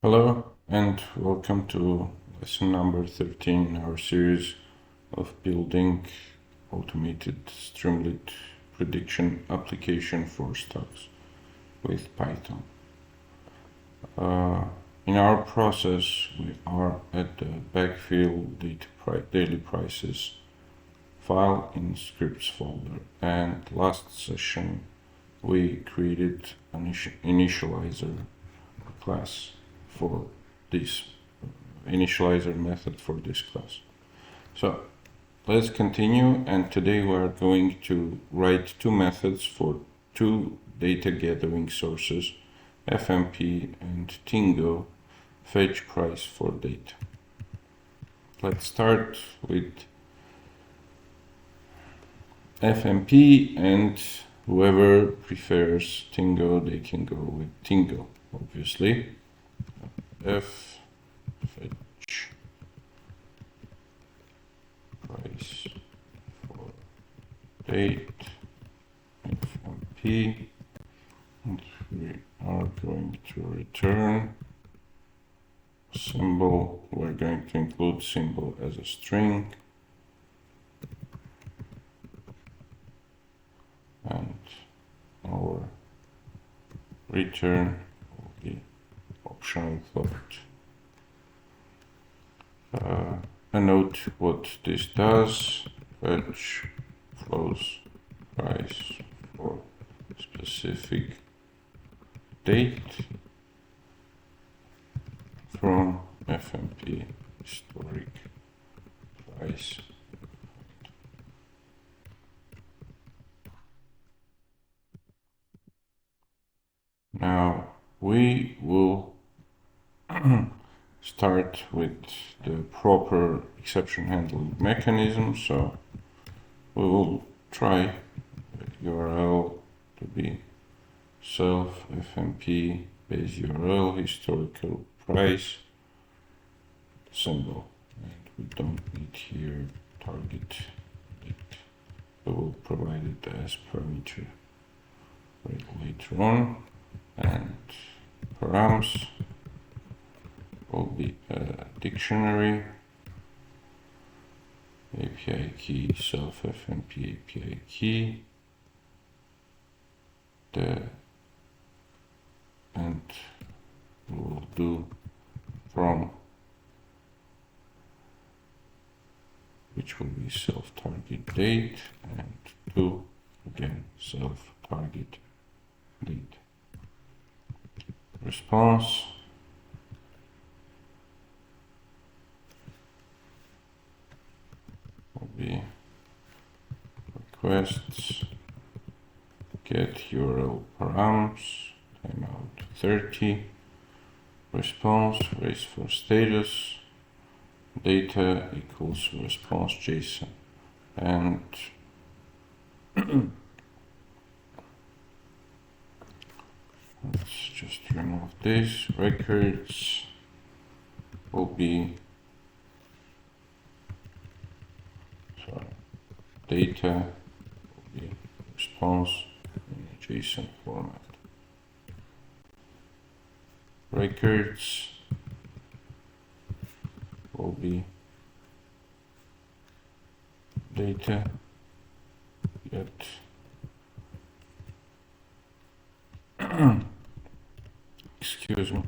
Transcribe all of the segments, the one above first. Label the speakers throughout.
Speaker 1: Hello and welcome to lesson number 13 in our series of building automated Streamlit prediction application for stocks with Python. In our process, we are at the backfill daily prices file in scripts folder, and last session we created an initializer class for this initializer method for this class. So let's continue, and today we are going to write two methods for two data gathering sources, FMP and Tiingo, fetch price for data. Let's start with FMP, and whoever prefers Tiingo, they can go with Tiingo, obviously. Fetch price for date FMP, and we are going to return symbol. We're going to include symbol as a string, and our return will be optional float. A note what this does: fetch flows price for specific date from FMP historic price. Now we will start with the proper exception handling mechanism. So we will try the URL to be self FMP base URL historical price symbol, and we don't need here target date. We will provide it as parameter later on, and params will be a dictionary, API key, self FMP API key, and we will do from, which will be self target date, and to again self target date. Response will be requests get URL params timeout 30, response race for status, data equals response JSON, and let's just remove this. Records will be data will be response in a JSON format. Records will be data get excuse me,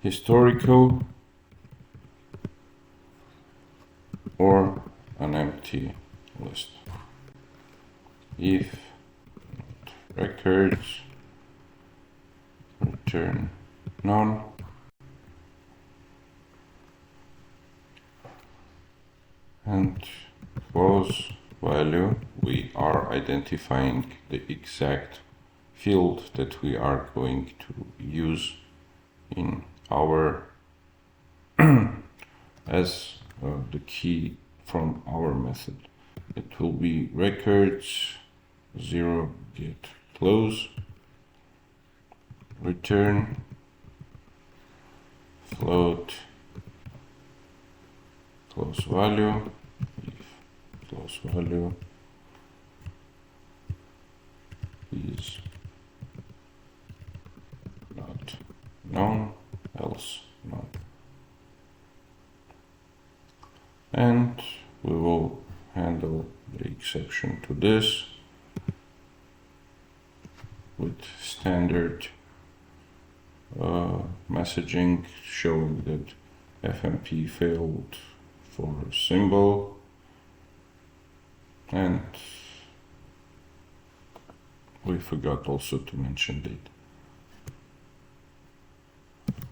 Speaker 1: historical or an empty list. If records, return none, and close value, we are identifying the exact field that we are going to use in our as the key from our method. It will be records 0 get close, return float close value, if close value is not known, else and we will handle the exception to this with standard messaging showing that FMP failed for symbol, and we forgot also to mention date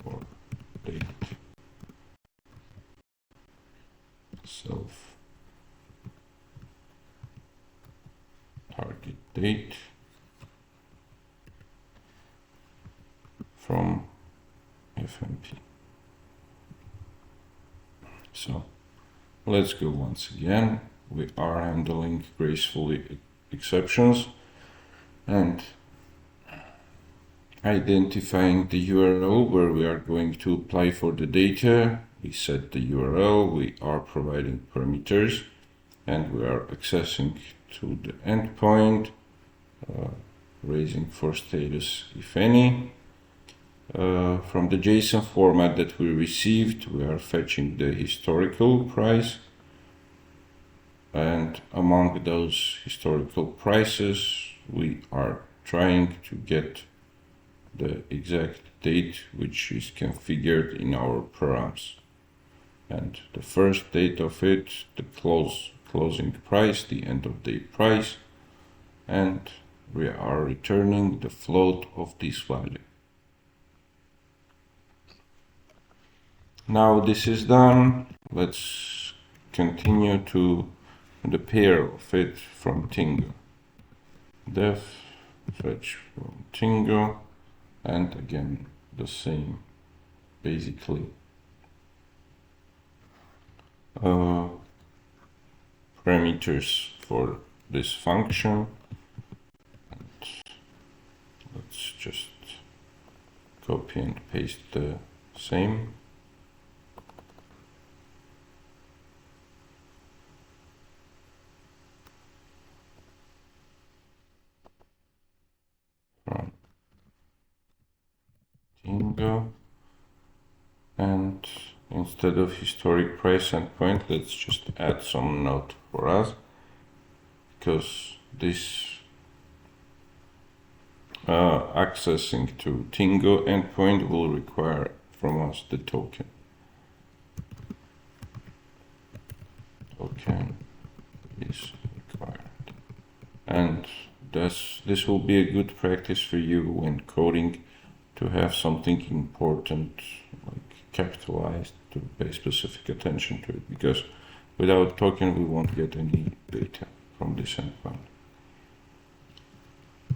Speaker 1: for date self target date from FMP. So let's go once again. We are handling gracefully exceptions and identifying the URL where we are going to apply for the data. We set the URL, we are providing parameters, and we are accessing to the endpoint, raising for status if any. From the JSON format that we received, we are fetching the historical price, and among those historical prices we are trying to get the exact date which is configured in our params, and the first date of it, the closing price, the end of day price, and we are returning the float of this value. Now this is done, let's continue to the pair of it from Tiingo. Def fetch from Tiingo, and again the same basically parameters for this function. And let's just copy and paste the same. From Tiingo, and instead of historic price endpoint, let's just add some note for us, because this accessing to Tiingo endpoint will require from us the token. Token is required, and this will be a good practice for you when coding, to have something important like capitalized, to pay specific attention to it, because without token we won't get any data from this endpoint.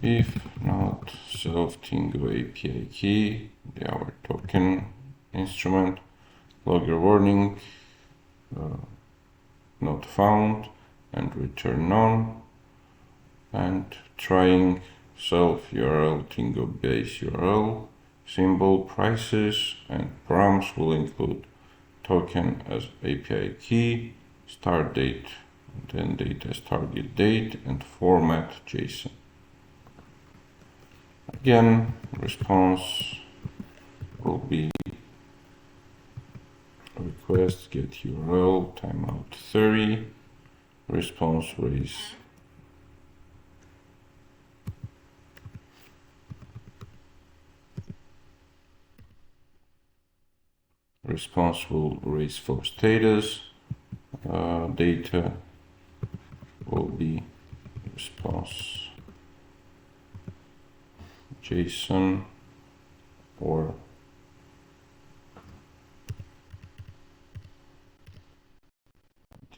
Speaker 1: If not self Tiingo API key, our token instrument, logger warning, not found, and return none, and trying self URL Tiingo base URL, symbol prices, and params will include token as API key, start date, then date as target date, and format JSON. Again, response will be request get URL timeout 30, response raise will raise for status, data will be response JSON or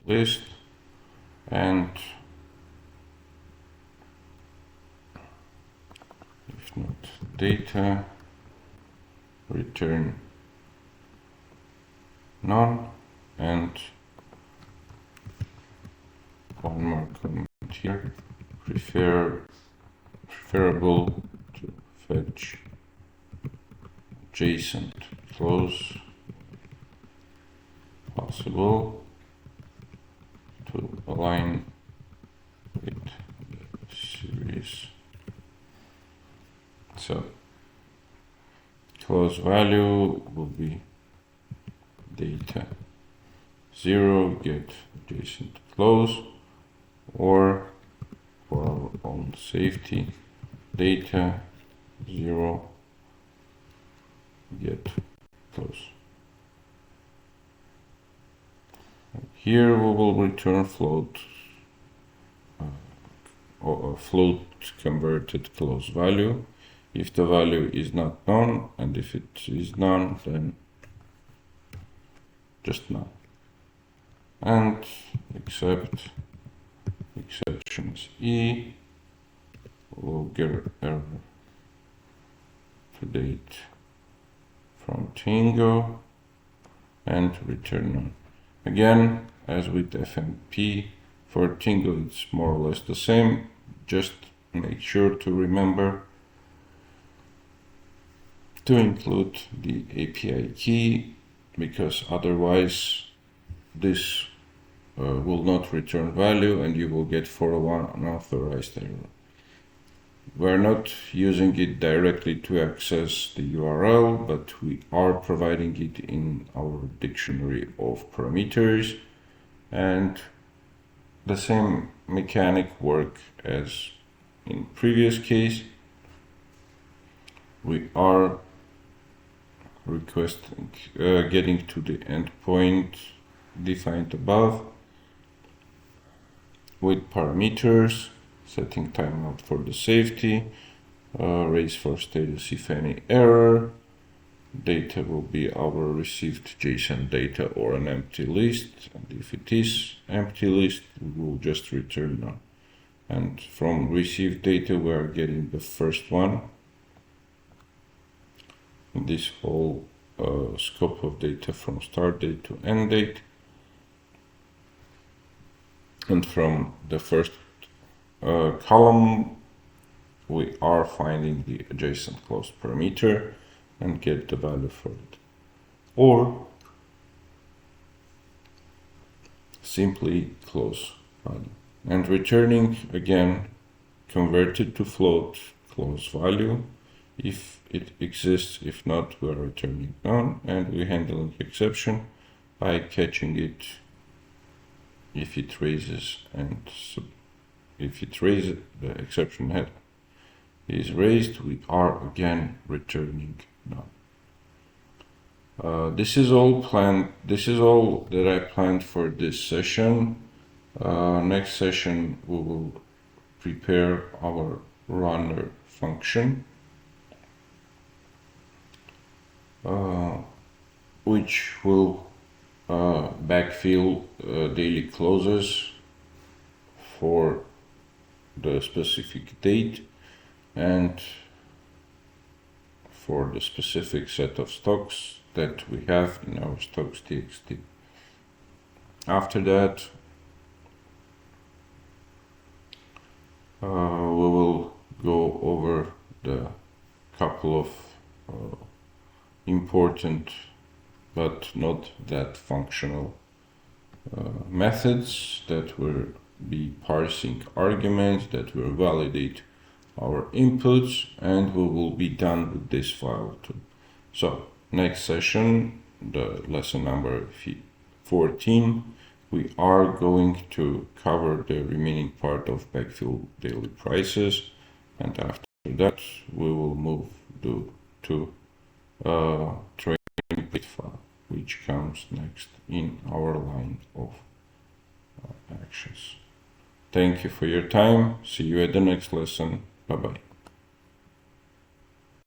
Speaker 1: list, and if not data, return none, and one more comment here, preferable to fetch JSON to close possible to align with the series. So close value will be data 0 get adjacent close, or for our own safety, data 0 get close. Here we will return float or a float converted close value if the value is not known, and if it is known, then just none. And except exceptions E, we'll get error to date from Tiingo and return none. Again, as with FMP, for Tiingo it's more or less the same. Just make sure to remember to include the API key, because otherwise this will not return value and you will get 401 unauthorized error. We're not using it directly to access the URL, but we are providing it in our dictionary of parameters, and the same mechanic work as in previous case. We are requesting getting to the endpoint defined above with parameters, setting timeout for the safety, raise for status if any error. Data will be our received JSON data or an empty list, and if it is empty list, we will just return none. And from received data, we are getting the first one in this whole scope of data from start date to end date. And from the first column, we are finding the adjacent close parameter and get the value for it. Or simply close value. And returning again converted to float close value if it exists. If not, we are returning none, and we're handling exception by catching it if it raises, and if it raises, the exception head is raised, we are again returning none. This is all planned. This is all that I planned for this session. Next session we will prepare our runner function, which will backfill daily closes for the specific date and for the specific set of stocks that we have in our stocks.txt. After that, we will go over the couple of important but not that functional methods that will be parsing arguments that will validate our inputs, and we will be done with this file too. So next session, the lesson number 14, we are going to cover the remaining part of backfill daily prices, and after that we will move to training file, which comes next in our line of actions. Thank you for your time. See you at the next lesson. Bye-bye.